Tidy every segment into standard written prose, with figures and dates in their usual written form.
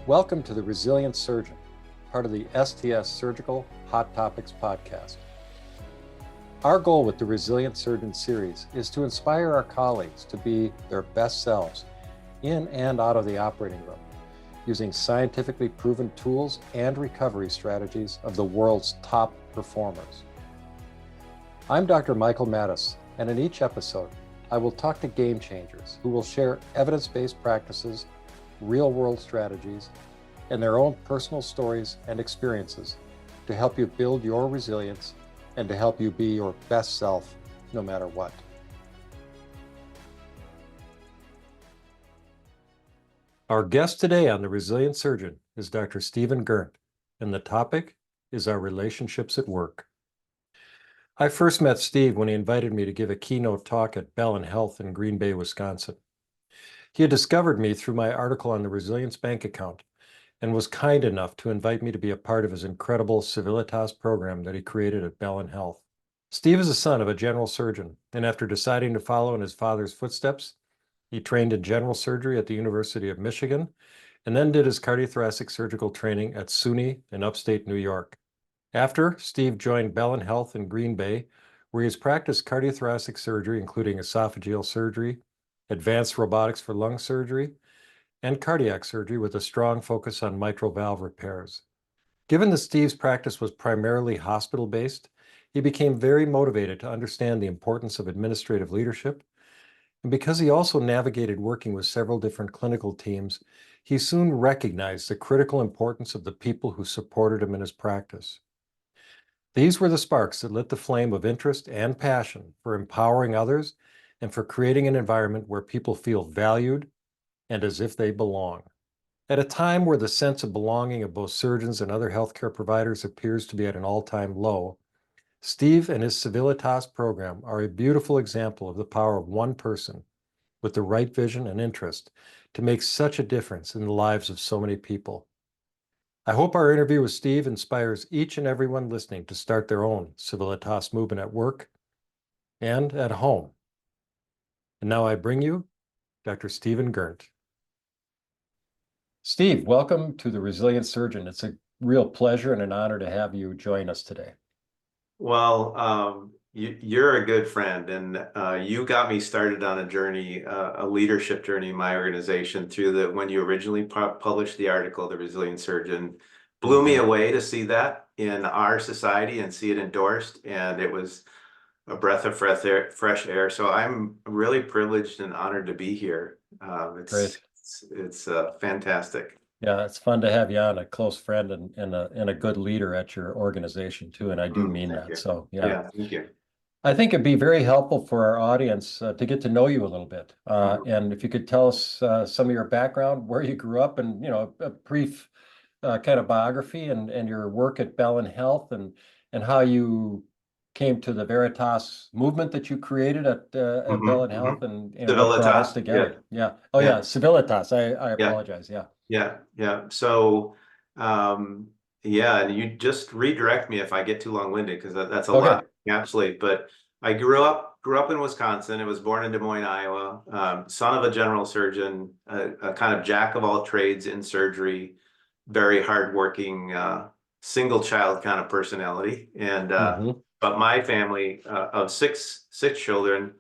Welcome to the Resilient Surgeon, part of the STS Surgical Hot Topics podcast. Our goal with the Resilient Surgeon series is to inspire our colleagues to be their best selves in and out of the operating room, using scientifically proven tools and recovery strategies of the world's top performers. I'm Dr. Michael Mattis, and in each episode, I will talk to game changers who will share evidence-based practices, real-world strategies, and their own personal stories and experiences to help you build your resilience and to help you be your best self no matter what. Our guest today on The Resilient Surgeon is Dr. Stephen Gerndt, and the topic is our relationships at work. I first met Steve when he invited me to give a keynote talk at Bell Health in Green Bay, Wisconsin. He had discovered me through my article on the Resilience Bank account and was kind enough to invite me to be a part of his incredible Civilitas program that he created at Bell Health. Steve is the son of a general surgeon, and after deciding to follow in his father's footsteps, he trained in general surgery at the University of Michigan and then did his cardiothoracic surgical training at SUNY in upstate New York. After, Steve joined Bell Health in Green Bay, where he has practiced cardiothoracic surgery, including esophageal surgery, advanced robotics for lung surgery, and cardiac surgery with a strong focus on mitral valve repairs. Given that Steve's practice was primarily hospital-based, he became very motivated to understand the importance of administrative leadership. And because he also navigated working with several different clinical teams, he soon recognized the critical importance of the people who supported him in his practice. These were the sparks that lit the flame of interest and passion for empowering others and for creating an environment where people feel valued and as if they belong. At a time where the sense of belonging of both surgeons and other healthcare providers appears to be at an all-time low, Steve and his Civilitas program are a beautiful example of the power of one person with the right vision and interest to make such a difference in the lives of so many people. I hope our interview with Steve inspires each and everyone listening to start their own Civilitas movement at work and at home. And now I bring you Dr. Stephen Gerndt. Steve, welcome to the Resilient Surgeon. It's a real pleasure and an honor to have you join us today. Well, you're a good friend, and you got me started on a journey, a leadership journey in my organization through when you originally published the article, The Resilient Surgeon. Blew me away to see that in our society and see it endorsed, and it was a breath of fresh air. So I'm really privileged and honored to be here. Great. It's fantastic. Yeah, it's fun to have you on, a close friend and a good leader at your organization too, and I do mean that. You. So Yeah, thank you. I think it'd be very helpful for our audience to get to know you a little bit. And if you could tell us some of your background, where you grew up, and a brief kind of biography and your work at Bell Health and how you came to the Veritas movement that you created at Bell Health and what brought us together. Yeah. Oh yeah, Civilitas. I apologize. Yeah. So, yeah, and you just redirect me if I get too long-winded, because that's a lot. Absolutely. But I grew up in Wisconsin. I was born in Des Moines, Iowa. Son of a general surgeon, a kind of jack of all trades in surgery, very hardworking, single child kind of personality. And but my family of six children,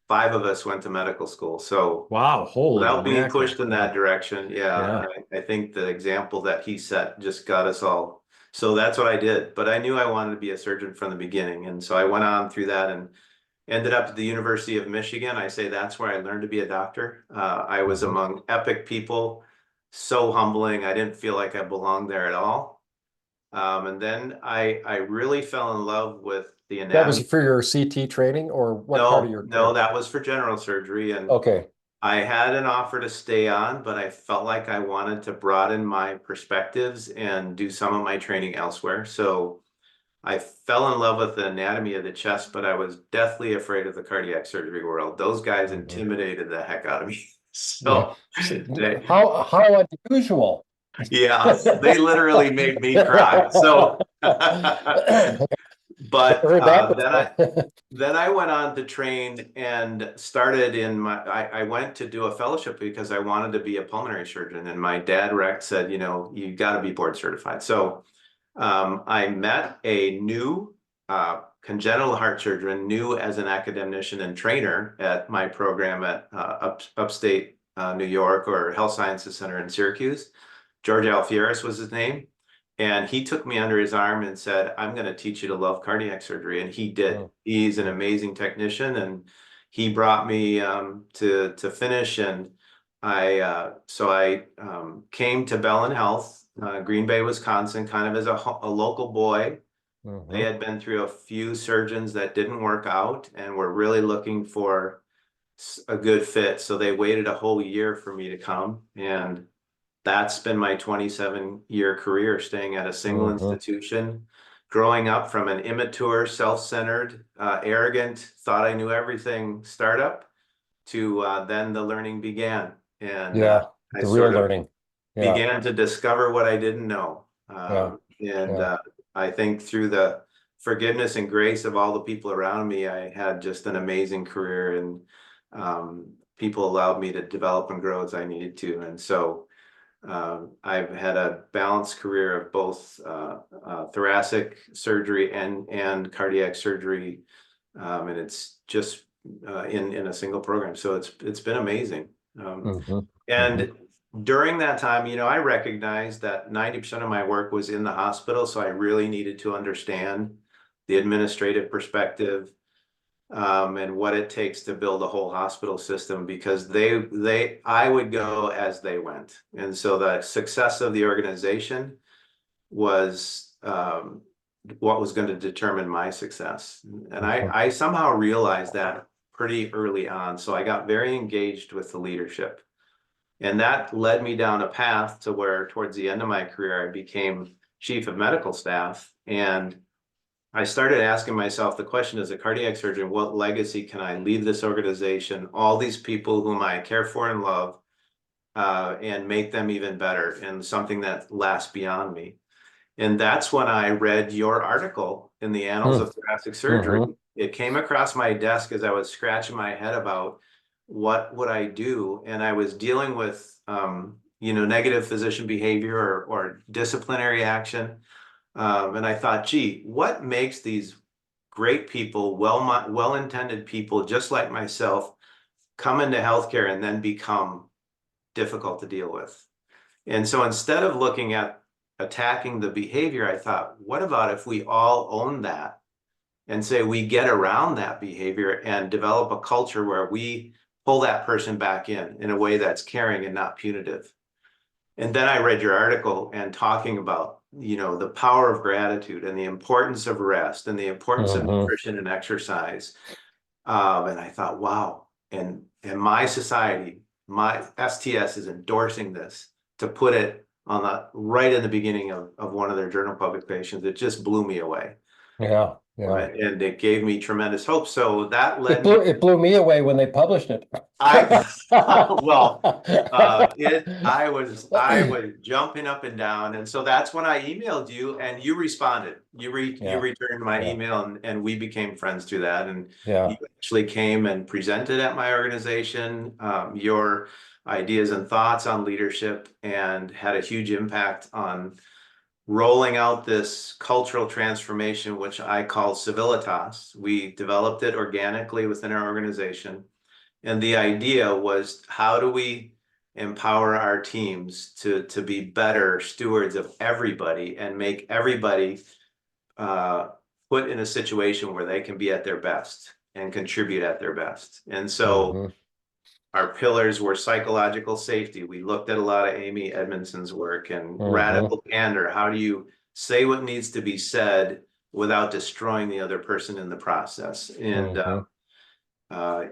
5 of us went to medical school. So wow, without being pushed in that direction, I think the example that he set just got us all. So that's what I did. But I knew I wanted to be a surgeon from the beginning, and so I went on through that and ended up at the University of Michigan. I say that's where I learned to be a doctor. I was among epic people, so humbling. I didn't feel like I belonged there at all. And then I really fell in love with the anatomy. That was for your CT training, or what part of your career? No, that was for general surgery. And I had an offer to stay on, but I felt like I wanted to broaden my perspectives and do some of my training elsewhere. So I fell in love with the anatomy of the chest, but I was deathly afraid of the cardiac surgery world. Those guys intimidated the heck out of me. So how unusual. Yeah, they literally made me cry. So But Heard that before. then I went on to train and started I went to do a fellowship because I wanted to be a pulmonary surgeon. And my dad rec said, you got to be board certified. So I met a new congenital heart surgeon, new as an academician and trainer at my program at upstate New York, or Health Sciences Center in Syracuse. George Alfieris was his name. And he took me under his arm and said, I'm going to teach you to love cardiac surgery. And he did. He's an amazing technician. And he brought me to finish. And I came to Bellin Health, Green Bay, Wisconsin, kind of as a local boy. They had been through a few surgeons that didn't work out and were really looking for a good fit. So they waited a whole year for me to come. And that's been my 27-year career, staying at a single institution, growing up from an immature, self-centered, arrogant, thought I knew everything startup to then the learning began. And Yeah, I the real sort of learning. Yeah, began to discover what I didn't know. yeah, And yeah. I think through the forgiveness and grace of all the people around me, I had just an amazing career, and people allowed me to develop and grow as I needed to. And so I've had a balanced career of both thoracic surgery and cardiac surgery, and it's just in a single program. So it's been amazing. And during that time, I recognized that 90% of my work was in the hospital, so I really needed to understand the administrative perspective, and what it takes to build a whole hospital system, because I would go as they went. And so the success of the organization was what was going to determine my success. And I somehow realized that pretty early on. So I got very engaged with the leadership. And that led me down a path to where towards the end of my career, I became chief of medical staff. And I started asking myself the question, as a cardiac surgeon, what legacy can I leave this organization, all these people whom I care for and love, and make them even better, and something that lasts beyond me. And that's when I read your article in the Annals of Thoracic Surgery. It came across my desk as I was scratching my head about what would I do. And I was dealing with, negative physician behavior or disciplinary action. And I thought, gee, what makes these great people, well-intended people, just like myself, come into healthcare and then become difficult to deal with? And so instead of looking at attacking the behavior, I thought, what about if we all own that and say we get around that behavior and develop a culture where we pull that person back in a way that's caring and not punitive? And then I read your article and talking about, the power of gratitude and the importance of rest and the importance of nutrition and exercise. And I thought, wow. And my society, my STS is endorsing this, to put it on right in the beginning of one of their journal publications. It just blew me away. Yeah. Right? And it gave me tremendous hope. So that led It blew me away when they published it. I was jumping up and down. And so that's when I emailed you, and you responded. You returned my email, and we became friends through that. And you actually came and presented at my organization your ideas and thoughts on leadership, and had a huge impact on rolling out this cultural transformation, which I call Civilitas. We developed it organically within our organization. And the idea was, how do we empower our teams to be better stewards of everybody, and make everybody put in a situation where they can be at their best and contribute at their best? And so our pillars were psychological safety. We looked at a lot of Amy Edmondson's work, and radical candor. How do you say what needs to be said without destroying the other person in the process? And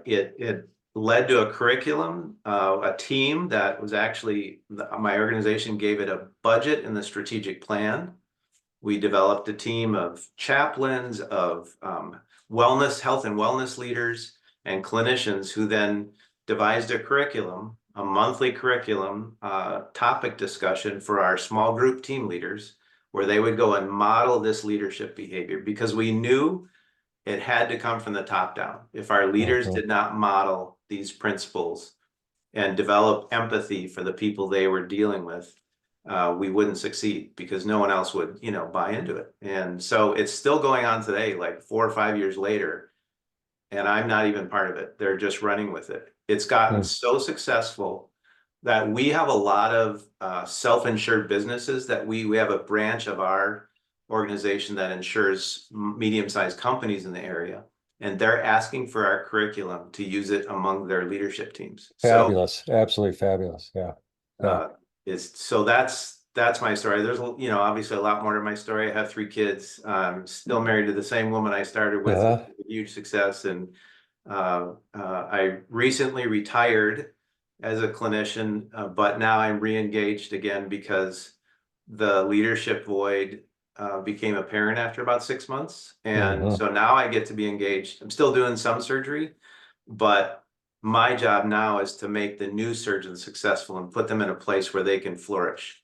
it led to a curriculum, a team that was actually, my organization gave it a budget in the strategic plan. We developed a team of chaplains, of health and wellness leaders, and clinicians, who then devised a curriculum, a monthly curriculum, topic discussion for our small group team leaders, where they would go and model this leadership behavior because we knew it had to come from the top down. If our leaders did not model these principles and develop empathy for the people they were dealing with, we wouldn't succeed because no one else would, buy into it. And so it's still going on today, like 4 or 5 years later, and I'm not even part of it. They're just running with it. It's gotten so successful that we have a lot of self-insured businesses that we have a branch of our organization that insures medium-sized companies in the area, and they're asking for our curriculum to use it among their leadership teams. Fabulous. Absolutely fabulous. Yeah. So that's my story. There's obviously a lot more to my story. I have 3 kids. Still married to the same woman I started with. Huge success, and I recently retired as a clinician, but now I'm re-engaged again because the leadership void became apparent after about 6 months. And so now I get to be engaged. I'm still doing some surgery, but my job now is to make the new surgeons successful and put them in a place where they can flourish.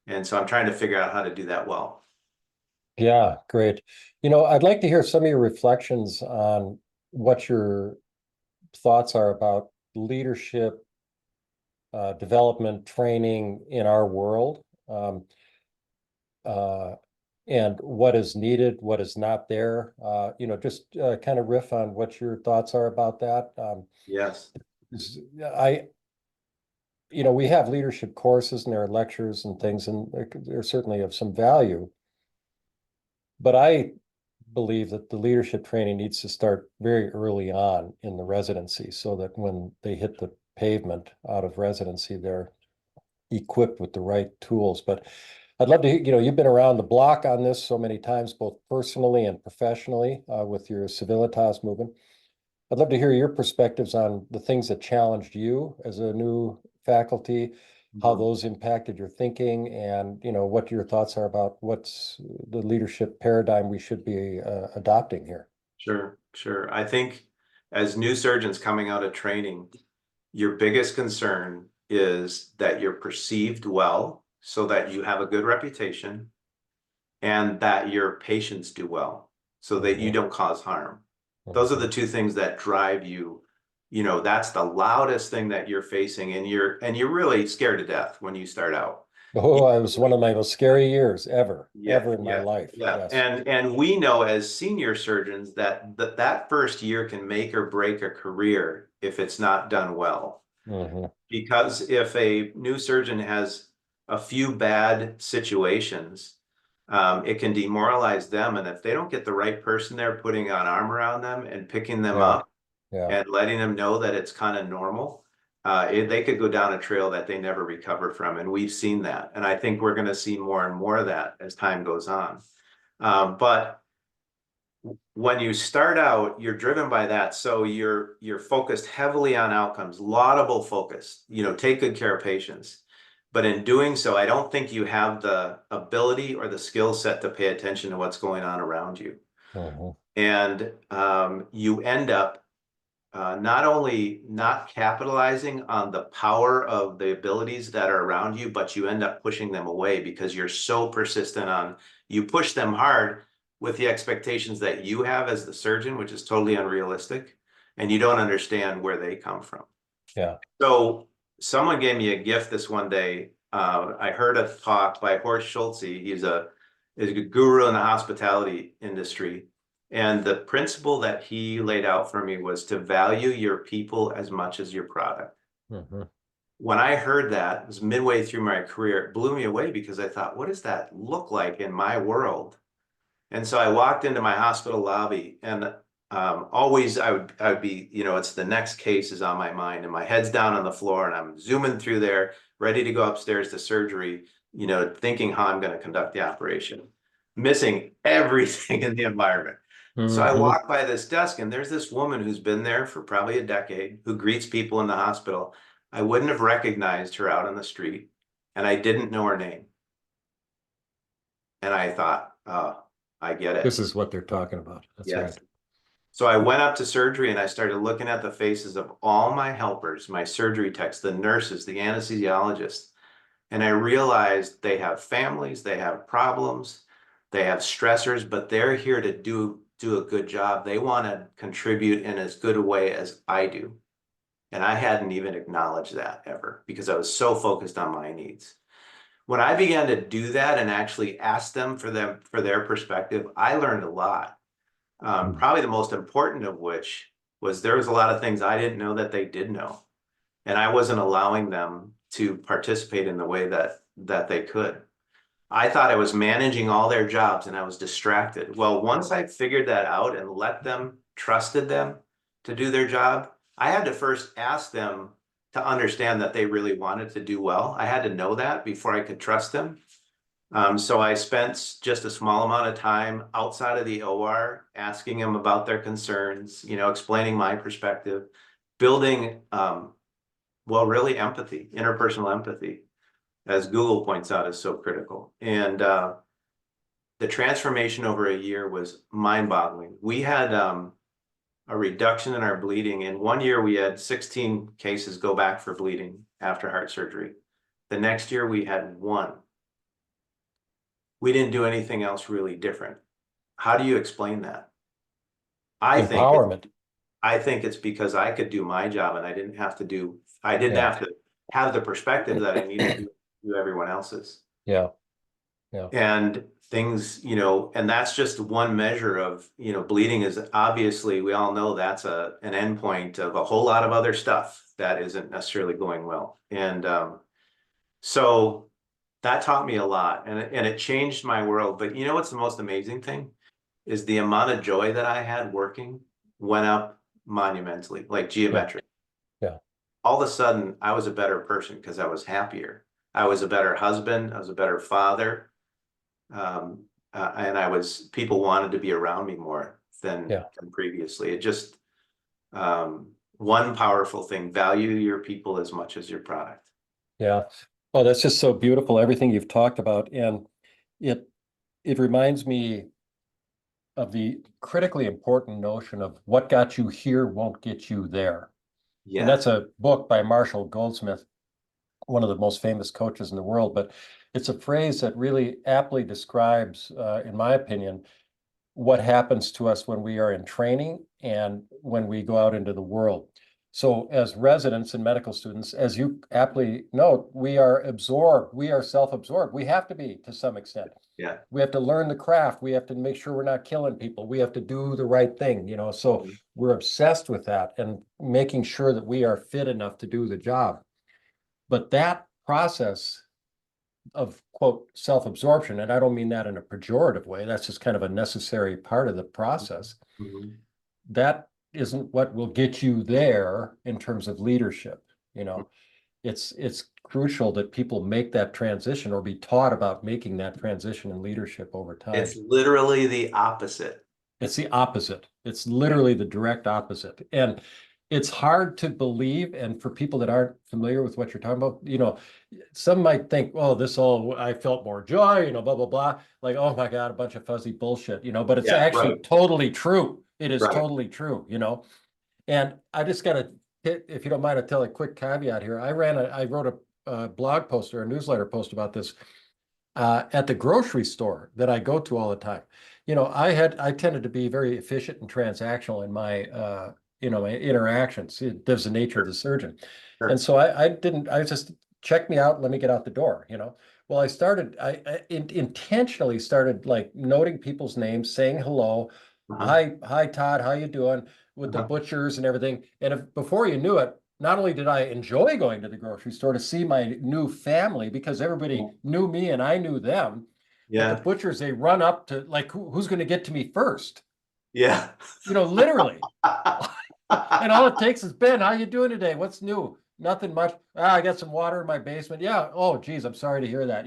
And so I'm trying to figure out how to do that well. Yeah, great. I'd like to hear some of your reflections on what your thoughts are about leadership development training in our world, and what is needed, what is not there. Just kind of riff on what your thoughts are about that. Yes. We have leadership courses and there are lectures and things, and they're certainly of some value. But I believe that the leadership training needs to start very early on in the residency so that when they hit the pavement out of residency, they're equipped with the right tools. But I'd love to, you've been around the block on this so many times, both personally and professionally, with your Civilitas movement. I'd love to hear your perspectives on the things that challenged you as a new faculty, how those impacted your thinking, and what your thoughts are about what's the leadership paradigm we should be adopting here. Sure. I think as new surgeons coming out of training, your biggest concern is that you're perceived well so that you have a good reputation, and that your patients do well so that you don't cause harm. Those are the 2 things that drive you. That's the loudest thing that you're facing, and you're really scared to death when you start out. Oh, it was one of my most scary years ever in my life. Yeah. Yes. And we know as senior surgeons that first year can make or break a career if it's not done well. Because if a new surgeon has a few bad situations, it can demoralize them. And if they don't get the right person there putting on arm around them and picking them up and letting them know that it's kind of normal, they could go down a trail that they never recover from. And we've seen that. And I think we're going to see more and more of that as time goes on. But when you start out, you're driven by that. So you're focused heavily on outcomes, laudable focus, take good care of patients. But in doing so, I don't think you have the ability or the skill set to pay attention to what's going on around you. And you end up not only not capitalizing on the power of the abilities that are around you, but you end up pushing them away because you're so persistent on, you push them hard with the expectations that you have as the surgeon, which is totally unrealistic, and you don't understand where they come from. Yeah. So someone gave me a gift this one day. I heard a talk by Horst Schulze. He's a guru in the hospitality industry. And the principle that he laid out for me was to value your people as much as your product. When I heard that, it was midway through my career, it blew me away because I thought, what does that look like in my world? And so I walked into my hospital lobby, and always I would be, it's the next case is on my mind, and my head's down on the floor, and I'm zooming through there, ready to go upstairs to surgery, thinking how I'm going to conduct the operation, missing everything in the environment. So I walk by this desk, and there's this woman who's been there for probably a decade, who greets people in the hospital. I wouldn't have recognized her out on the street, and I didn't know her name. And I thought, oh, I get it. This is what they're talking about. That's right. So I went up to surgery, and I started looking at the faces of all my helpers, my surgery techs, the nurses, the anesthesiologists. And I realized they have families, they have problems, they have stressors, but they're here to do a good job. They want to contribute in as good a way as I do. And I hadn't even acknowledged that ever because I was so focused on my needs. When I began to do that and actually ask them for their perspective, I learned a lot. Probably the most important of which was there was a lot of things I didn't know that they did know. And I wasn't allowing them to participate in the way that they could. I thought I was managing all their jobs and I was distracted. Well, once I figured that out and trusted them to do their job, I had to first ask them to understand that they really wanted to do well. I had to know that before I could trust them. So I spent just a small amount of time outside of the OR asking them about their concerns, explaining my perspective, building, really empathy, interpersonal empathy, as Google points out, is so critical. And the transformation over a year was mind-boggling. We had a reduction in our bleeding. In 1 year, we had 16 cases go back for bleeding after heart surgery. The next year, we had 1. We didn't do anything else really different. How do you explain that? Empowerment. I think it's because I could do my job and I didn't have to have the perspective that I needed to do everyone else's. Yeah. And things, and that's just one measure of, bleeding is obviously, we all know that's an endpoint of a whole lot of other stuff that isn't necessarily going well. And so that taught me a lot and it changed my world. But what's the most amazing thing is the amount of joy that I had working went up monumentally, like geometric. Yeah. All of a sudden, I was a better person because I was happier. I was a better husband. I was a better father. And people wanted to be around me more than previously. It just, one powerful thing, value your people as much as your product. Yeah. Oh, that's just so beautiful, everything you've talked about. And it reminds me of the critically important notion of what got you here won't get you there. Yeah. And that's a book by Marshall Goldsmith, one of the most famous coaches in the world. But it's a phrase that really aptly describes, in my opinion, what happens to us when we are in training and when we go out into the world. So as residents and medical students, as you aptly note, we are absorbed, we are self-absorbed. We have to be to some extent. Yeah. We have to learn the craft. We have to make sure we're not killing people. We have to do the right thing, so we're obsessed with that and making sure that we are fit enough to do the job. But that process of, quote, self-absorption, and I don't mean that in a pejorative way, that's just kind of a necessary part of the process. That isn't what will get you there in terms of leadership. It's crucial that people make that transition or be taught about making that transition in leadership over time. It's literally the opposite. It's the opposite. It's literally the direct opposite. And it's hard to believe. And for people that aren't familiar with what you're talking about, some might think, oh, I felt more joy, blah, blah, blah. Like, oh my God, a bunch of fuzzy bullshit, but it's actually totally true. It is totally true, And I just got to hit, if you don't mind, I'll tell a quick caveat here. I wrote a blog post or a newsletter post about this at the grocery store that I go to all the time. I tended to be very efficient and transactional in my my interactions. There's the nature of the surgeon. Sure. And so I just check me out, let me get out the door, Well, I intentionally started like noting people's names, saying hello. Hi, Todd, how you doing? With the butchers and everything. And before you knew it, not only did I enjoy going to the grocery store to see my new family because everybody knew me and I knew them. Yeah. But the butchers, they run up to like, who's going to get to me first? Yeah. Literally. And all it takes is, Ben, how you doing today? What's new? Nothing much. I got some water in my basement. Yeah. Oh, geez, I'm sorry to hear that,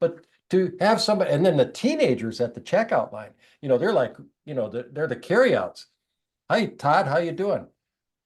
But to have somebody, and then the teenagers at the checkout line, they're like, they're the carryouts. Hi, Todd, how you doing?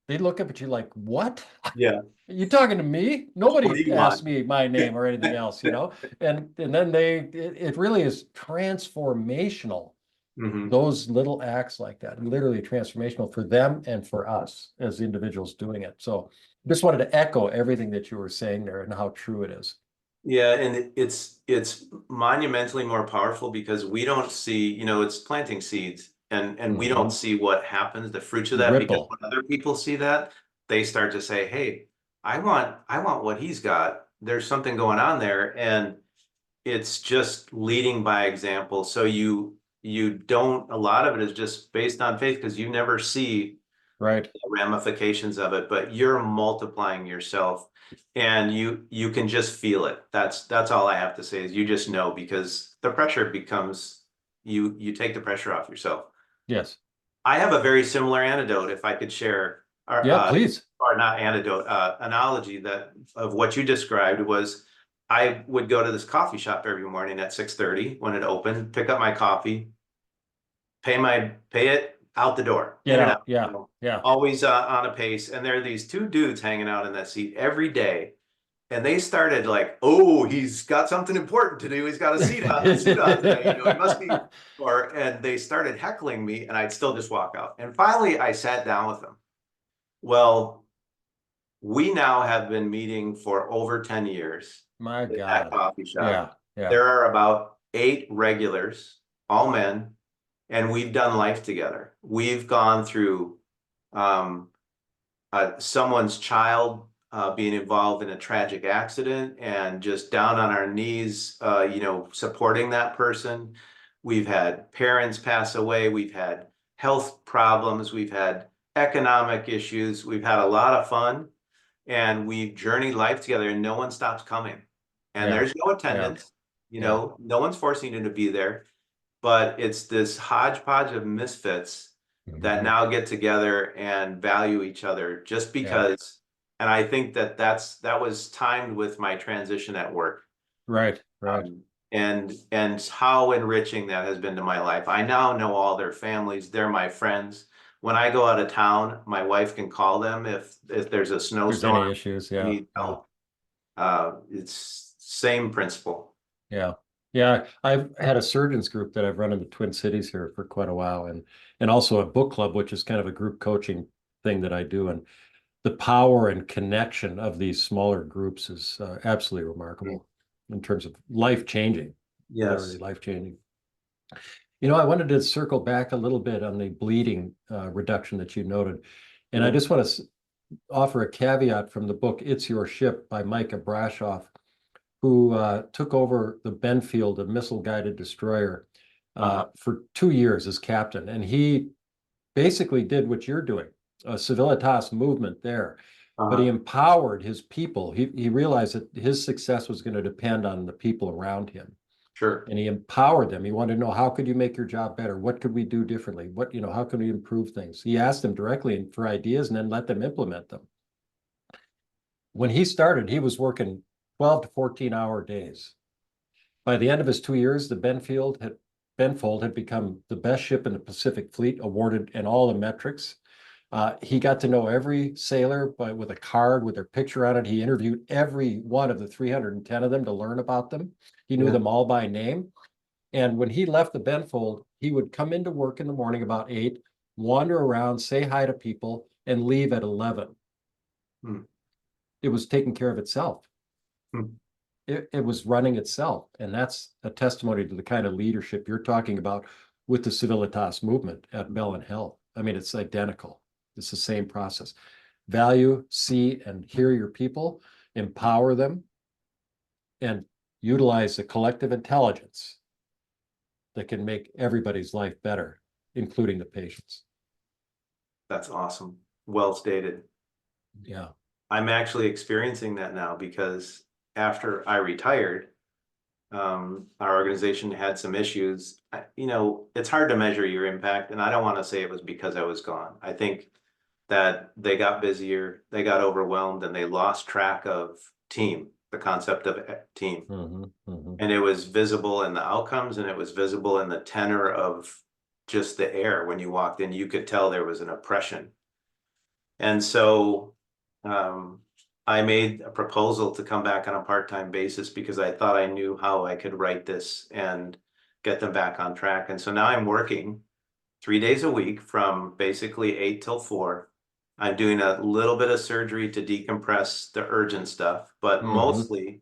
They look up at you like, what? Yeah. You talking to me? Nobody asked me my name or anything else, And then it really is transformational. Those little acts like that, literally transformational for them and for us as individuals doing it. So just wanted to echo everything that you were saying there and how true it is. Yeah, and it's monumentally more powerful because we don't see, it's planting seeds and we don't Hmm. see what happens, the fruits of The that, because ripple. when other people see that, they start to say, "Hey, I want what he's got. There's something going on there." And it's just leading by example. So you don't, a lot of it is just based on faith because you never see Right. ramifications of it, but you're multiplying yourself and you can just feel it. That's all I have to say is you just know because the pressure becomes you take the pressure off yourself. Yes. I have a very similar anecdote if I could share Yeah, please. or not anecdote analogy that of what you described was I would go to this coffee shop every morning at 6:30 when it opened, pick up my coffee, pay it out the door, Get in and out, out. Yeah. Yeah. always on a pace. And there are these two dudes hanging out in that seat every day. And they started like, oh, he's got something important to do. He's got a suit on today. He must be, and they started heckling me, and I'd still just walk out. And finally, I sat down with them. Well, we now have been meeting for over 10 years My in that God. coffee shop. Yeah. Yeah. There are about 8 regulars, all men, and we've done life together. We've gone through um, someone's child being involved in a tragic accident and just down on our knees, supporting that person. We've had parents pass away. We've had health problems. We've had economic issues. We've had a lot of fun and we've journeyed life together and no one stops coming. And Yeah. there's no Yeah. attendance, Yeah. no one's forcing you to be there, but it's this hodgepodge of misfits that Mhm. now get together and value each other just Yeah. because. And I think that was timed with my transition at work. Right. Right. And how enriching that has been to my life. I now know all their families, they're my friends. When I go out of town, my wife can call them if there's a There's snowstorm, any issues. Yeah. need Yeah. help. It's same principle. Yeah. Yeah. I've had a surgeons group that I've run in the Twin Cities here for quite a while and also a book club, which is kind of a group coaching thing that I do. And the power and connection of these smaller groups is absolutely remarkable in terms of life changing, literally Yes. life changing. I wanted to circle back a little bit on the bleeding reduction that you noted. And I Yeah. just want to offer a caveat from the book, It's Your Ship by Micah Brashoff, who took over the Benfield, a missile-guided destroyer, Uh-huh. for 2 years as captain. And he basically did what you're doing, a Civilitas movement there. But he Uh-huh. empowered his people. He realized that his success was going to depend on the people around him. Sure. And he empowered them. He wanted to know, how could you make your job better? What could we do differently? How can we improve things? He asked them directly for ideas and then let them implement them. When he started, he was working 12 to 14-hour days. By the end of his 2 years, the Benfold had become the best ship in the Pacific Fleet, awarded in all the metrics. He got to know every sailor with a card with their picture on it. He interviewed every one of the 310 of them to learn about them. He knew Yeah. them all by name. And when he left the Benfold, he would come into work in the morning about 8, wander around, say hi to people, and leave at 11. Hmm. It was taking care of itself. Hmm. It was running itself. And that's a testimony to the kind of leadership you're talking about with the Civilitas movement at Bell and Health. I mean, it's identical. It's the same process. Value, see, and hear your people, empower them, and utilize the collective intelligence that can make everybody's life better, including the patients. That's awesome. Well stated. Yeah. I'm actually experiencing that now because after I retired, our organization had some issues. It's hard to measure your impact, and I don't want to say it was because I was gone. I think that they got busier, they got overwhelmed, and they lost track of team, the concept of team. Mm-hmm, mm-hmm. And it was visible in the outcomes, and it was visible in the tenor of just the air. When you walked in, you could tell there was an oppression. And so um, I made a proposal to come back on a part-time basis because I thought I knew how I could write this and get them back on track. And so now I'm working 3 days a week from basically 8 till 4. I'm doing a little bit of surgery to decompress the urgent stuff, but Mm-hmm. mostly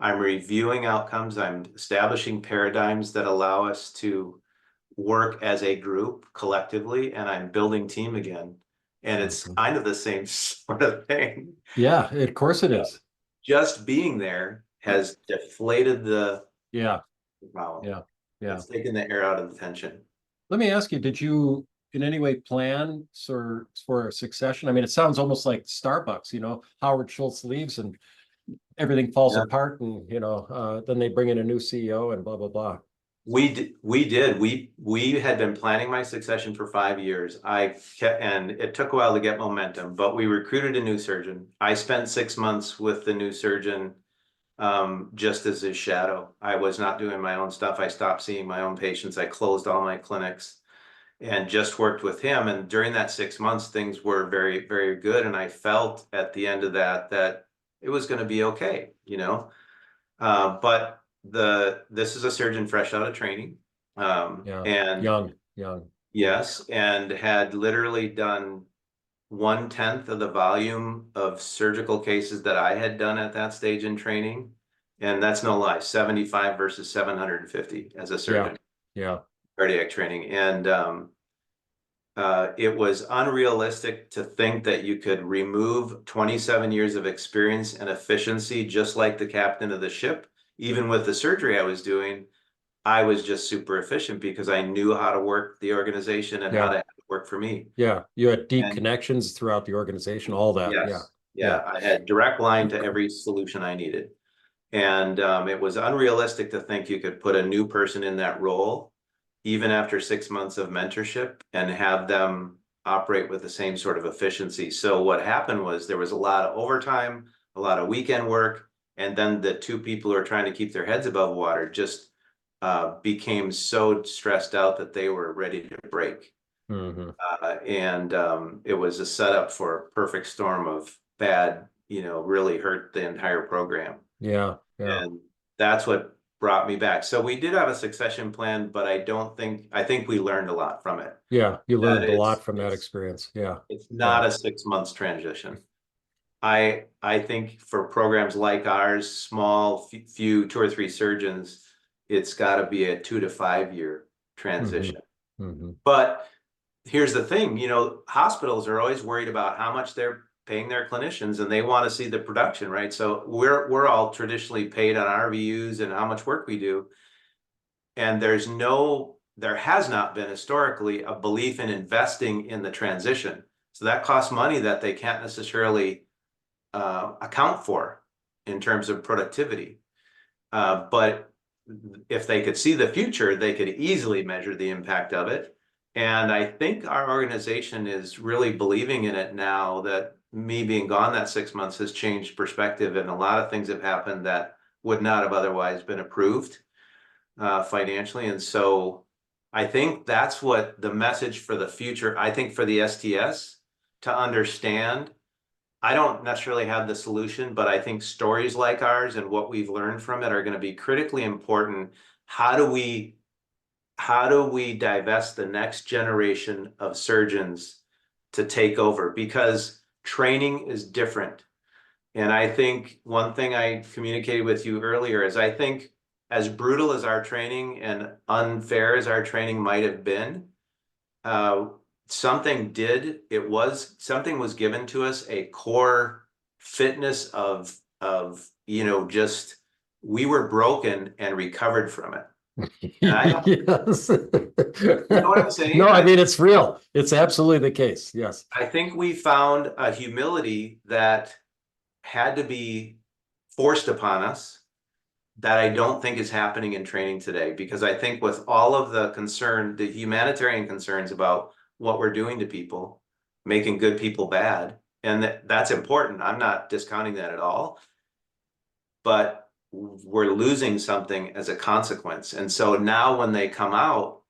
I'm reviewing outcomes. I'm establishing paradigms that allow us to work as a group collectively, and I'm building team again. And it's Mhm. kind of the same sort of thing. Yeah, of course it is. Just being there has deflated the Yeah, problem. yeah, yeah. It's taken the air out of the tension. Let me ask you, did you in any way plan for a succession? I mean, it sounds almost like Starbucks, Howard Schultz leaves and everything falls Yeah. apart and, then they bring in a new CEO and blah, blah, blah. We had been planning my succession for 5 years. And it took a while to get momentum, but we recruited a new surgeon. I spent 6 months with the new surgeon, just as his shadow. I was not doing my own stuff. I stopped seeing my own patients. I closed all my clinics and just worked with him. And during that 6 months, things were very, very good. And I felt at the end of that it was going to be okay, but this is a surgeon fresh out of training, Yeah, and young, young. yes, and had literally done 1/10 of the volume of surgical cases that I had done at that stage in training. And that's no lie, 75 versus 750 as a Yeah, surgeon, yeah. cardiac training. And it was unrealistic to think that you could remove 27 years of experience and efficiency just like the captain of the ship. Even with the surgery I was doing, I was just super efficient because I knew how to work the organization and how Yeah, to have it work for me. yeah. You had deep And connections throughout the organization, all that. Yeah, yes, yeah. yeah, I had direct line to every solution I needed. And it was unrealistic to think you could put a new person in that role, even after 6 months of mentorship, and have them operate with the same sort of efficiency. So what happened was there was a lot of overtime, a lot of weekend work, and then the two people who are trying to keep their heads above water just became so stressed out that they were ready to break. Hmm. And it was a setup for a perfect storm of bad, really hurt the entire program. Yeah, yeah, And that's what brought me back. So we did have a succession plan, but I think we learned a lot from it. yeah. You That learned a lot it's from that it's experience. Yeah, it's yeah. not a 6 months transition. I think for programs like ours, small, few, 2 or 3 surgeons, it's got to be a 2 to 5 year Hmm. transition. Hmm. But here's the thing, hospitals are always worried about how much they're paying their clinicians, and they want to see the production, right? So we're all traditionally paid on RVUs and how much work we do. And there has not been historically a belief in investing in the transition. So that costs money that they can't necessarily account for in terms of productivity. But if they could see the future, they could easily measure the impact of it. And I think our organization is really believing in it now that me being gone that 6 months has changed perspective, and a lot of things have happened that would not have otherwise been approved financially. And so I think that's what the message for the future, I think for the STS to understand. I don't necessarily have the solution, but I think stories like ours and what we've learned from it are going to be critically important. How do we divest the next generation of surgeons to take over? Because training is different. And I think one thing I communicated with you earlier is I think as brutal as our training and unfair as our training might have been, uh, something was given to us, a core fitness of just we were broken and recovered from it. And I don't, Yes. you know what I'm saying? No, I mean, it's real. It's absolutely the case. Yes. I think we found a humility that had to be forced upon us that I don't think is happening in training today, because I think with all of the humanitarian concerns about what we're doing to people, making good people bad, and that's important. I'm not discounting that at all, but we're losing something as a consequence. And so now when they come out,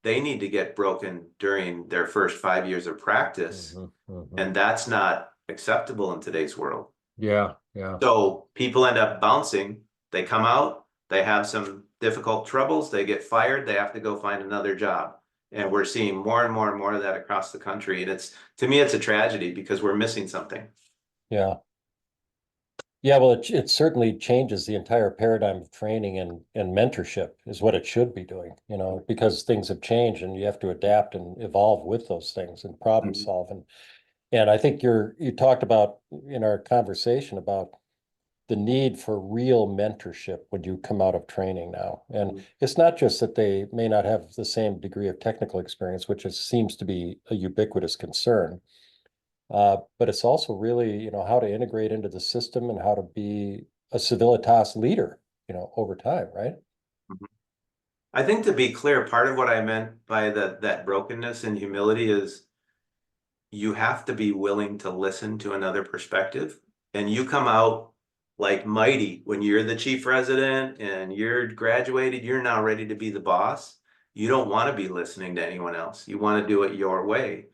they need to get broken during their first 5 years of practice. Hmm. Hmm. And that's not acceptable in today's world. Yeah, yeah. So people end up bouncing. They come out, they have some difficult troubles, they get fired, they have to go find another job. And we're seeing more and more and more of that across the country. And to me, it's a tragedy because we're missing something. Yeah. Yeah, well, it certainly changes the entire paradigm of training and mentorship is what it should be doing, because things have changed and you have to adapt and evolve with those things and problem Mhm. solve. And I think you talked about in our conversation about the need for real mentorship when you come out of training now. And it's not just that they may not have the same degree of technical experience, which seems to be a ubiquitous concern. But it's also really, how to integrate into the system and how to be a Civilitas leader, over time, right? Mhm. I think, to be clear, part of what I meant by that brokenness and humility is you have to be willing to listen to another perspective. And you come out like mighty when you're the chief resident and you're graduated, you're now ready to be the boss. You don't want to be listening to anyone else. You want to do it your way,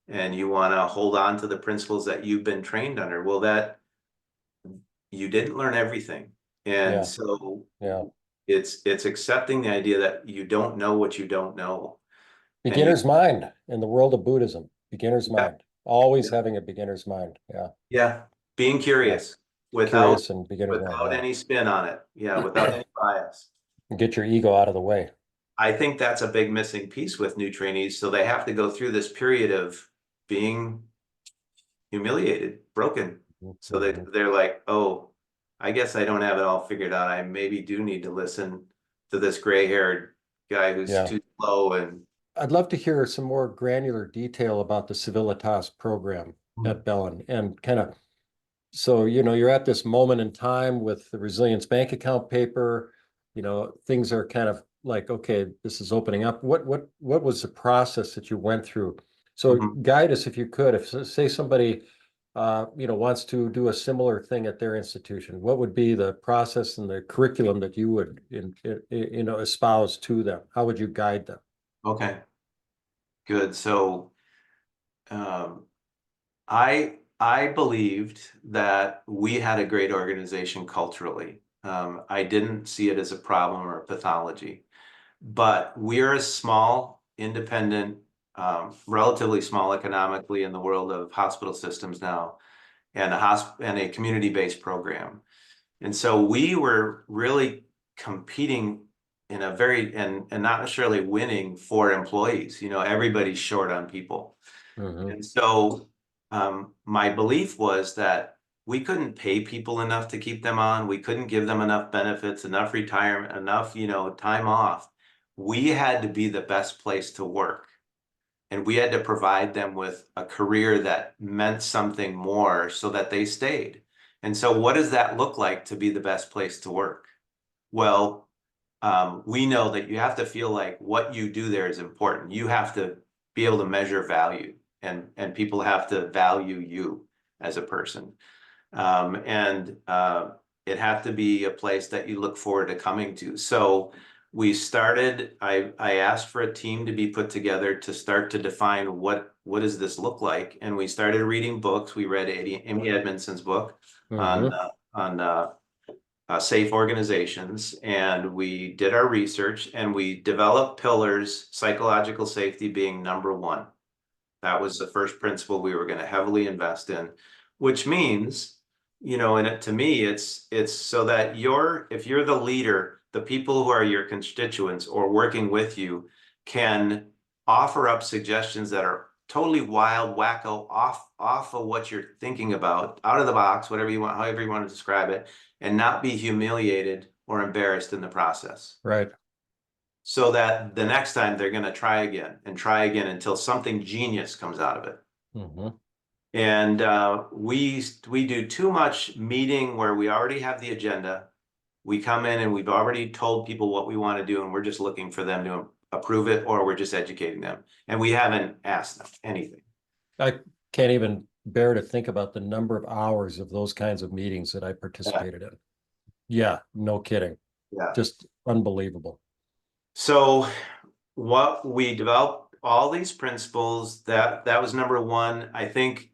and you want to hold on to the principles that you've been trained under. Well, that you didn't learn everything. And Yeah, so yeah. it's accepting the idea that you don't know what you don't know. And you, Beginner's mind in the world of Buddhism, beginner's yeah, mind, always yeah, having a beginner's mind. Yeah, yeah, being yeah. curious without Curious and beginner's mind. without Yeah. any spin on it. Yeah, without any bias. Get your ego out of the way. I think that's a big missing piece with new trainees. So they have to go through this period of being humiliated, broken. So Mhm. they're like, oh, I guess I don't have it all figured out. I maybe do need to listen to this gray-haired guy who's Yeah. too slow and I'd love to hear some more granular detail about the Civilitas program at Bellin and kind of so, you're at this moment in time with the resilience bank account paper, things are kind of like, okay, this is opening up. What was the process that you went through? So Mhm. guide us if you could, if say somebody wants to do a similar thing at their institution, what would be the process and the curriculum that you would espouse to them? How would you guide them? Okay, good. So um, I believed that we had a great organization culturally. I didn't see it as a problem or a pathology, but we're a small, independent, relatively small economically in the world of hospital systems now, and a community-based program. And so we were really competing in a very and not necessarily winning for employees. Everybody's short on people. Mhm. And so my belief was that we couldn't pay people enough to keep them on. We couldn't give them enough benefits, enough retirement, enough, time off. We had to be the best place to work. And we had to provide them with a career that meant something more so that they stayed. And so what does that look like to be the best place to work? Well, we know that you have to feel like what you do there is important. You have to be able to measure value, and people have to value you as a person. And it have to be a place that you look forward to coming to. So I asked for a team to be put together to start to define what does this look like. And we started reading books. We read Amy Edmondson's book on Mhm. safe organizations, and we did our research and we developed pillars, psychological safety being number one. That was the first principle we were going to heavily invest in, which means, and to me, it's so that if you're the leader, the people who are your constituents or working with you can offer up suggestions that are totally wild, wacko, off of what you're thinking about, out of the box, whatever you want, however you want to describe it, and not be humiliated or embarrassed in the process, Right. so that the next time they're going to try again until something genius comes out of it. Mhm. And we do too much meeting where we already have the agenda. We come in and we've already told people what we want to do, and we're just looking for them to approve it, or we're just educating them, and we haven't asked them anything. I can't even bear to think about the number of hours of those kinds of meetings that I Yeah. participated in. Yeah, no kidding. Yeah. Just unbelievable. So what we developed all these principles, that was number one. I think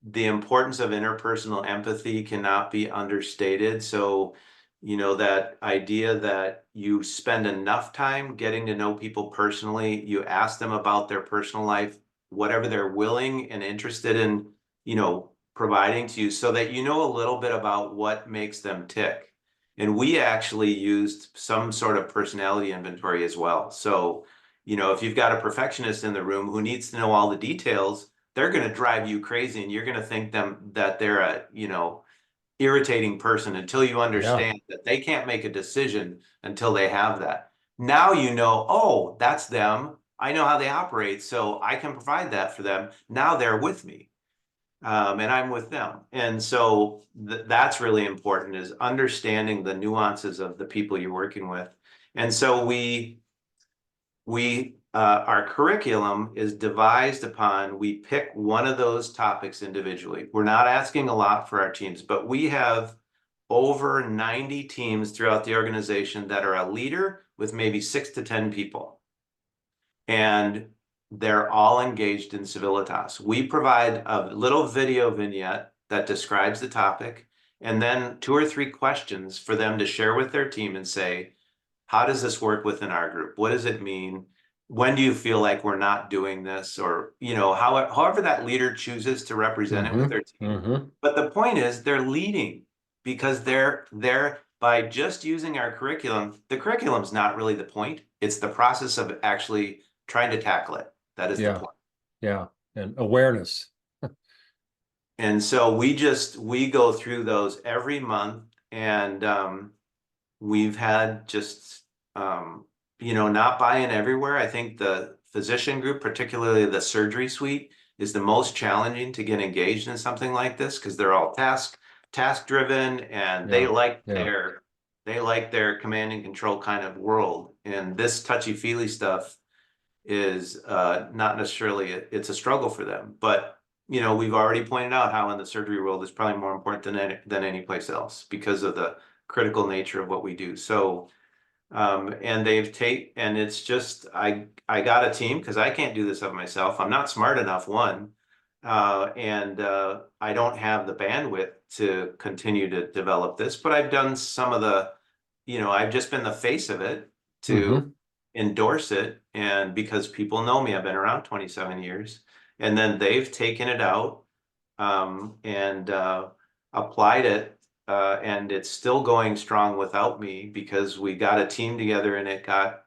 the importance of interpersonal empathy cannot be understated. So, that idea that you spend enough time getting to know people personally, you ask them about their personal life, whatever they're willing and interested in, providing to you so that you know a little bit about what makes them tick. And we actually used some sort of personality inventory as well. So, if you've got a perfectionist in the room who needs to know all the details, they're going to drive you crazy, and you're going to think that they're a, irritating person until you understand that they can't make a decision until they have that. Now oh, that's them. I know how they operate, so I can provide that for them. Now they're with me, and I'm with them. And so that's really important, is understanding the nuances of the people you're working with. And so our curriculum is devised upon, we pick one of those topics individually. We're not asking a lot for our teams, but we have over 90 teams throughout the organization that are a leader with maybe 6 to 10 people. And they're all engaged in Civilitas. We provide a little video vignette that describes the topic, and then 2 or 3 questions for them to share with their team and say, how does this work within our group? What does it mean? When do you feel like we're not doing this? Or, however that leader chooses to represent it with their team. But the point is, they're leading because they're by just using our curriculum. The curriculum's not really the point. It's the process of actually trying to tackle it. That is the point. Yeah. And awareness. And so we go through those every month, and we've had just not buy-in everywhere. I think the physician group, particularly the surgery suite, is the most challenging to get engaged in something like this, because they're all task driven, and they like their command and control kind of world. And this touchy-feely stuff is not necessarily, it's a struggle for them. But we've already pointed out how in the surgery world is probably more important than any place else, because of the critical nature of what we do. So and it's just, I got a team, because I can't do this of myself. I'm not smart enough, one, and I don't have the bandwidth to continue to develop this, but I've done some of the, I've just been the face of it to endorse it. And because people know me, I've been around 27 years, and then they've taken it out and applied it. And it's still going strong without me, because we got a team together and it got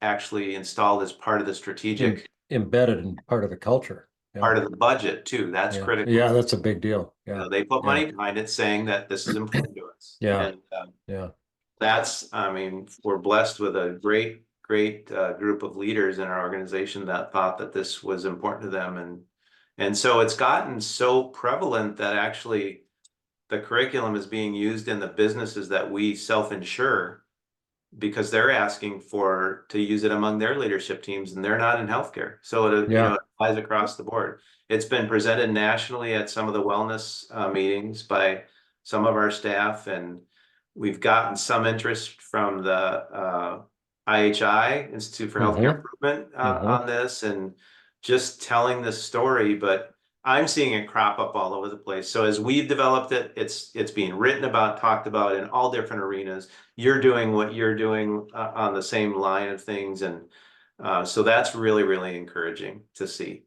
actually installed as part of the strategic, embedded in part of the culture. part of the budget too. That's critical. Yeah, that's a big deal. Yeah. They put money behind it, saying that this is important to us. Yeah. And that's, we're blessed with a great group of leaders in our organization that thought that this was important to them. And so it's gotten so prevalent that actually the curriculum is being used in the businesses that we self-insure, because they're asking to use it among their leadership teams, and they're not in healthcare. So it applies across the board. It's been presented nationally at some of the wellness meetings by some of our staff, and we've gotten some interest from the IHI, Institute for Healthcare Improvement, on this, and just telling this story. But I'm seeing it crop up all over the place. So as we've developed it, it's being written about, talked about in all different arenas. You're doing what you're doing on the same line of things. And so that's really, really encouraging to see.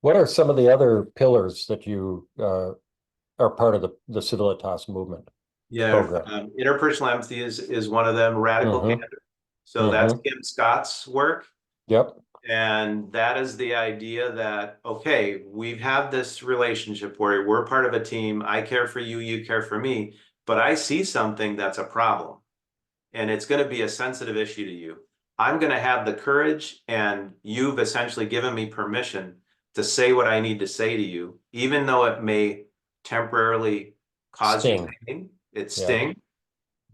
What are some of the other pillars that you are part of the Civilitas movement? Yeah, interpersonal empathy is one of them. Radical candor. So that's Kim Scott's work. Yep. And that is the idea that, okay, we've had this relationship where we're part of a team. I care for you, you care for me, but I see something that's a problem, and it's going to be a sensitive issue to you. I'm going to have the courage, and you've essentially given me permission to say what I need to say to you, even though it may temporarily cause you pain. It stings,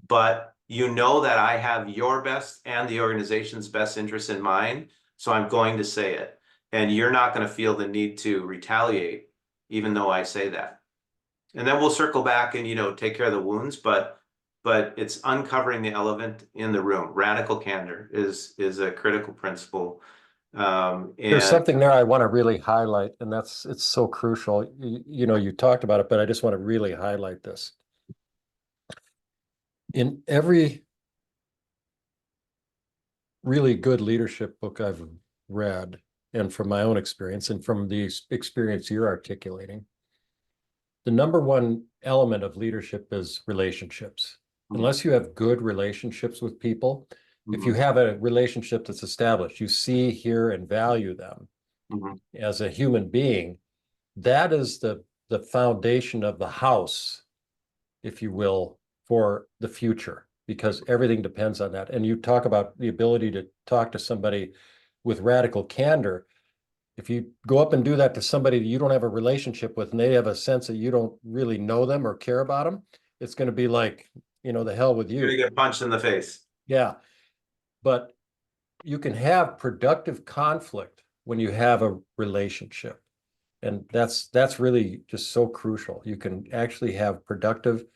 but you know that I have your best and the organization's best interest in mind. So I'm going to say it, and you're not going to feel the need to retaliate, even though I say that. And then we'll circle back and, take care of the wounds, but it's uncovering the elephant in the room. Radical candor is a critical principle. There's something there I want to really highlight, and it's so crucial. You talked about it, but I just want to really highlight this. In every really good leadership book I've read, and from my own experience and from the experience you're articulating, the number one element of leadership is relationships. Unless you have good relationships with people, if you have a relationship that's established, you see, hear, and value them as a human being, that is the foundation of the house, if you will, for the future, because everything depends on that. And you talk about the ability to talk to somebody with radical candor. If you go up and do that to somebody that you don't have a relationship with, and they have a sense that you don't really know them or care about them, it's going to be like, the hell with You're you. gonna get punched in the face. Yeah. But you can have productive conflict when you have a relationship. And that's really just so crucial. You can actually have productive,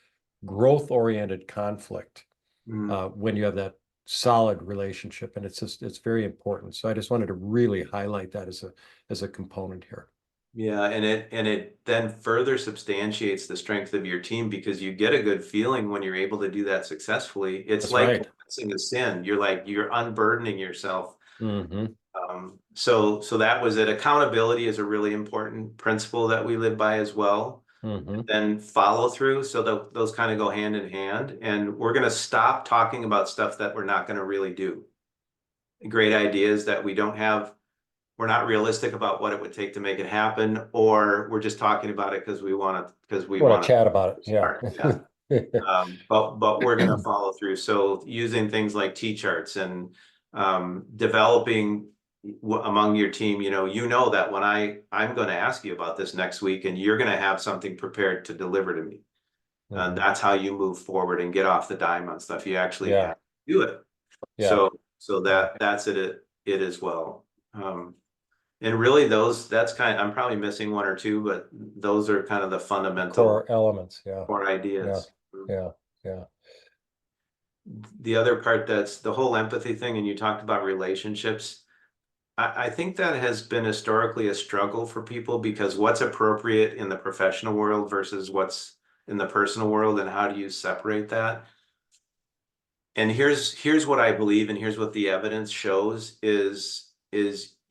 growth-oriented conflict when you have that solid relationship, and it's very important. So I just wanted to really highlight that as a component here. Yeah, and it then further substantiates the strength of your team because you get a good feeling when you're able to do that successfully. It's That's like right. confessing a sin. You're unburdening yourself. Mm-hmm. So that was it. Accountability is a really important principle that we live by as well. Mm-hmm. Then follow through. So those kind of go hand in hand. And we're going to stop talking about stuff that we're not going to really do. Great ideas that we're not realistic about what it would take to make it happen, or we're just talking about it because we want Want to to chat about it. Yeah. start. Yeah. But we're going to follow through. So using things like T-charts and developing among your team, you know that when I'm going to ask you about this next week, and you're going to have something prepared to deliver to me. That's how you move forward and get off the dime on stuff. You actually have to do it. Yeah. So that's it as well. And really I'm probably missing one or two, but those are kind of the fundamental Core elements. Yeah. core ideas. Yeah. Yeah. The other part, that's the whole empathy thing, and you talked about relationships. I think that has been historically a struggle for people because what's appropriate in the professional world versus what's in the personal world, and how do you separate that? And here's what I believe, and here's what the evidence shows is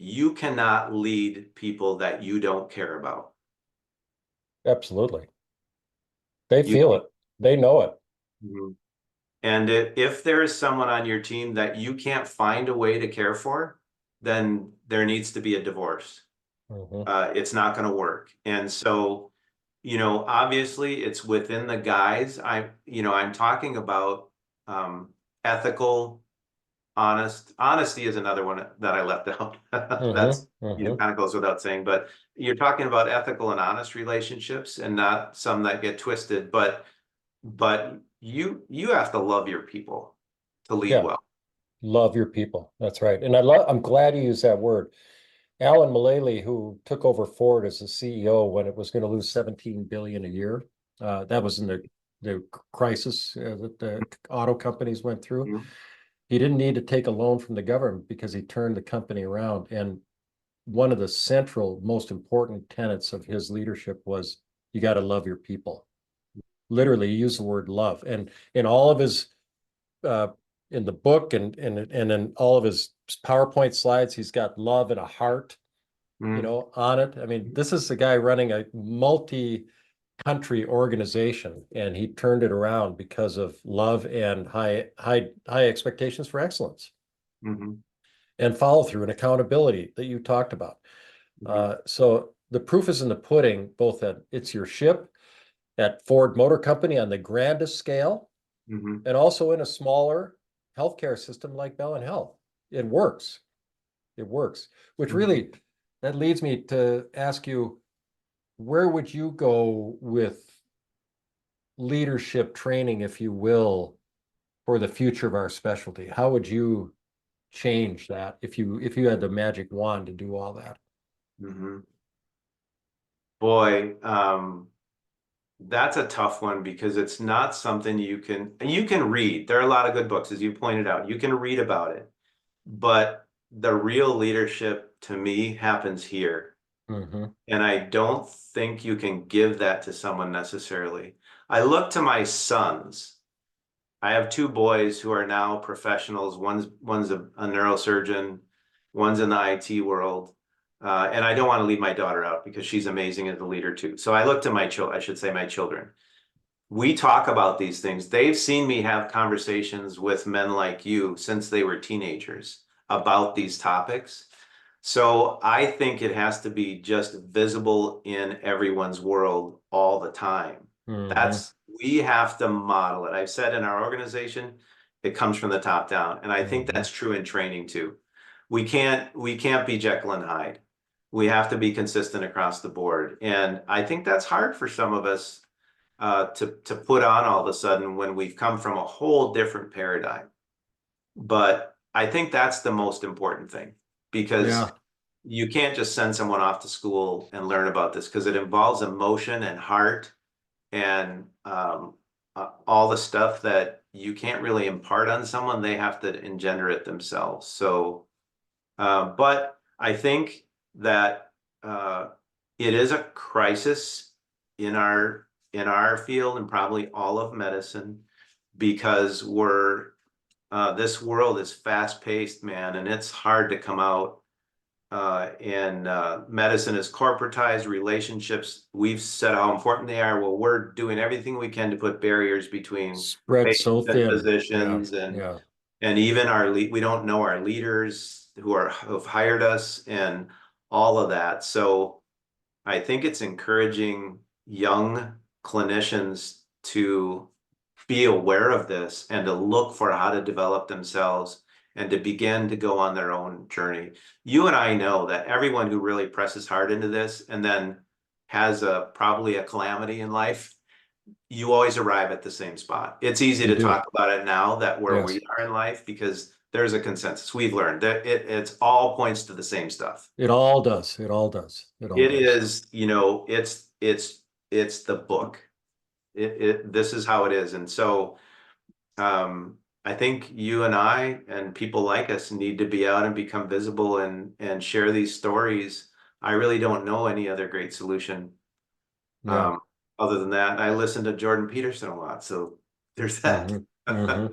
you cannot lead people that you don't care about. Absolutely. They You feel it. They know it. Mhm. And if there is someone on your team that you can't find a way to care for, then there needs to be a divorce. It's not going to work. And so, obviously it's within the guise. I'm talking about ethical, honesty is another one that I left out. That's, kind of goes without saying, but you're talking about ethical and honest relationships and not some that get twisted, but you have to love your people to lead Yeah. well. Love your people. That's right. And I'm glad you used that word. Alan Mulally, who took over Ford as the CEO when it was going to lose 17 billion a year, that was in the crisis that the auto companies went through. He didn't need to take a loan from the government because he turned the company around. And one of the central, most important tenets of his leadership was you got to love your people. Literally, he used the word love. And in all of his uh, in the book and in all of his PowerPoint slides, he's got love and a heart, on it. I mean, this is the guy running a multi-country organization, and he turned it around because of love and high expectations for excellence and follow through and accountability that you talked about. So the proof is in the pudding, both at It's Your Ship, at Ford Motor Company on the grandest scale, and also in a smaller healthcare system like Bell Health. It works. It works, which really, that leads me to ask you, where would you go with leadership training, if you will, for the future of our specialty? How would you change that if you had the magic wand to do all that? Boy, that's a tough one because it's not something you can read. There are a lot of good books, as you pointed out. You can read about it, but the real leadership to me happens here. And I don't think you can give that to someone necessarily. I look to my sons. I have two boys who are now professionals. One's a neurosurgeon, one's in the IT world. And I don't want to leave my daughter out because she's amazing as a leader too. So I look to my children, I should say my children. We talk about these things. They've seen me have conversations with men like you since they were teenagers about these topics. So I think it has to be just visible in everyone's world all the time. Mhm. We have to model it. I've said in our organization, it comes from the top down. And I think Mhm. that's true in training too. We can't be Jekyll and Hyde. We have to be consistent across the board. And I think that's hard for some of us to put on all of a sudden when we've come from a whole different paradigm. But I think that's the most important thing because Yeah. you can't just send someone off to school and learn about this because it involves emotion and heart and all the stuff that you can't really impart on someone. They have to engender it themselves. So, but I think that it is a crisis in our field and probably all of medicine because this world is fast paced, man, and it's hard to come out. And medicine is corporatized, relationships, we've said how important they are. Well, we're doing everything we can to put barriers between Spread so patients and thin. Yeah. physicians Yeah. and even we don't know our leaders who've hired us and all of that. So I think it's encouraging young clinicians to be aware of this and to look for how to develop themselves and to begin to go on their own journey. You and I know that everyone who really presses hard into this and then has probably a calamity in life, you always arrive at the same spot. It's easy You to do. talk about it now that where Yes. we are in life because there's a consensus. We've learned that it's all points to the same stuff. It all does. It all does. It all It does. is, it's the book. This is how it is. And so I think you and I and people like us need to be out and become visible and share these stories. I really don't know any other great solution. Yeah. Um, Other than that, I listen to Jordan Peterson a lot, so there's that. Hmm. Hmm.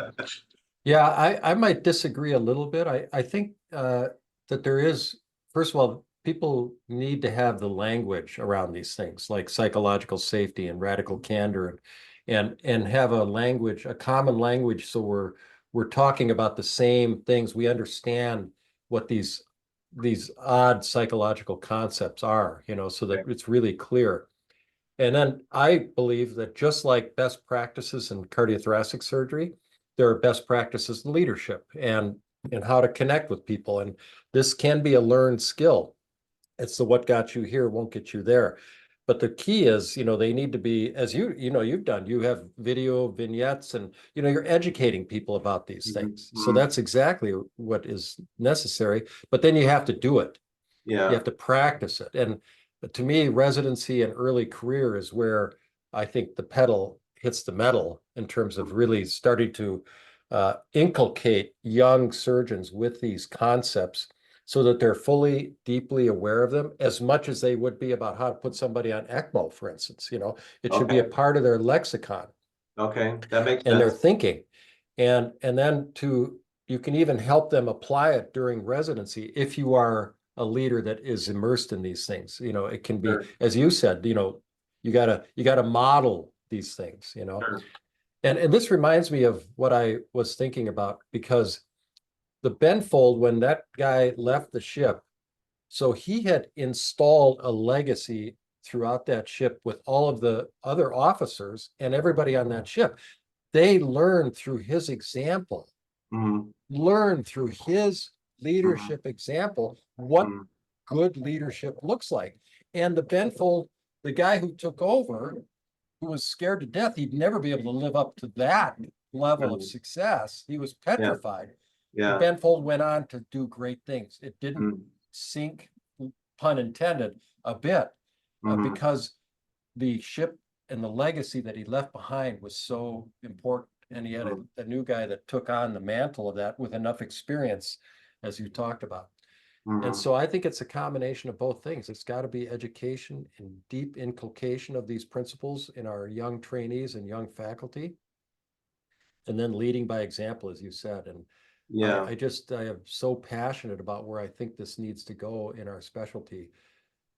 Yeah, I might disagree a little bit. I think that there is, first of all, people need to have the language around these things like psychological safety and radical candor and have a language, a common language, so we're talking about the same things. We understand what these odd psychological concepts are, so that Okay. it's really clear. And then I believe that just like best practices in cardiothoracic surgery, there are best practices in leadership and how to connect with people. And this can be a learned skill. It's the what got you here won't get you there. But the key is, they need to be, as you've done, you have video vignettes and, you're educating people about these things. So Mhm. that's exactly what is necessary. But then you have to do it. You Yeah. have to practice it. And to me, residency and early career is where I think the pedal hits the metal in terms of really starting to inculcate young surgeons with these concepts so that they're fully, deeply aware of them as much as they would be about how to put somebody on ECMO, for instance. It should be a Okay. part of their lexicon Okay. That makes and their sense. thinking. And then you can even help them apply it during residency if you are a leader that is immersed in these things. It can be, Sure. as you said, you gotta model these things. Sure. And this reminds me of what I was thinking about because the Benfold, when that guy left the ship, so he had installed a legacy throughout that ship with all of the other officers and everybody on that ship. They learned through his example, Mhm. learned through his Mhm. leadership example what Mhm. good leadership looks like. And the Benfold, the guy who took over, who was scared to death, he'd never be able to live up to that level of Mhm. success. He was Yeah. petrified. The Yeah. Benfold went on to do great things. It didn't Mhm. sink, pun intended, a bit Mhm. because the ship and the legacy that he left behind was so important. And he had a new guy that took on the mantle of that with enough experience, as you talked about. And Mhm. so I think it's a combination of both things. It's got to be education and deep inculcation of these principles in our young trainees and young faculty, and then leading by example, as you said. And Yeah. I am so passionate about where I think this needs to go in our specialty.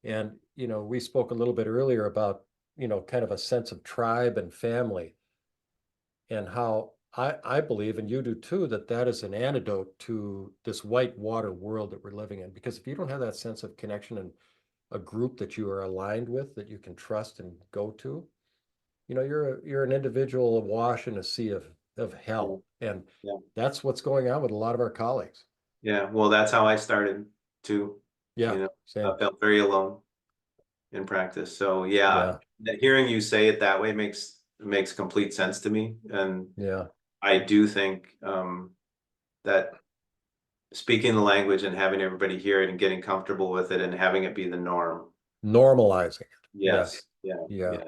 And, we spoke a little bit earlier about, kind of a sense of tribe and family, and how I believe, and you do too, that is an antidote to this white water world that we're living in. Because if you don't have that sense of connection and a group that you are aligned with, that you can trust and go to, you're an individual awash in a sea of hell. And Yeah. that's what's going on with a lot of our colleagues. Yeah. Well, that's how I started too. Yeah, same. I felt very alone in practice. So yeah, Yeah, hearing you say it that way makes complete sense to me. And yeah. I do think that speaking the language and having everybody hear it and getting comfortable with it and having it be the norm. Normalizing it. Yes. Yeah. Yeah.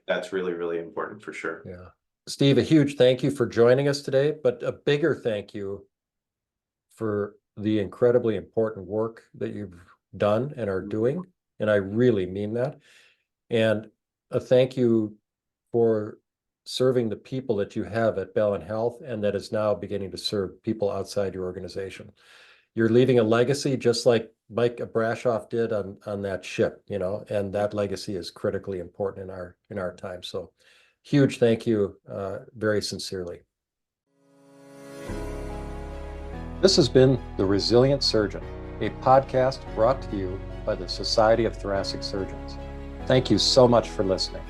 That's really, really important for sure. Yeah. Steve, a huge thank you for joining us today, but a bigger thank you for the incredibly important work that you've done and are doing. And I really mean that. And a thank you for serving the people that you have at Bellin Health, and that is now beginning to serve people outside your organization. You're leaving a legacy just like Mike Brashoff did on that ship, and that legacy is critically important in our time. So huge thank you, very sincerely. This has been The Resilient Surgeon, a podcast brought to you by the Society of Thoracic Surgeons. Thank you so much for listening.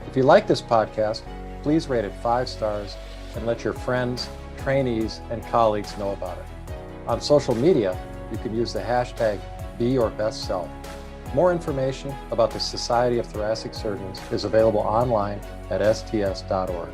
If you like this podcast, please rate it 5 stars and let your friends, trainees, and colleagues know about it. On social media, you can use the hashtag #BeYourBestSelf. More information about the Society of Thoracic Surgeons is available online at sts.org.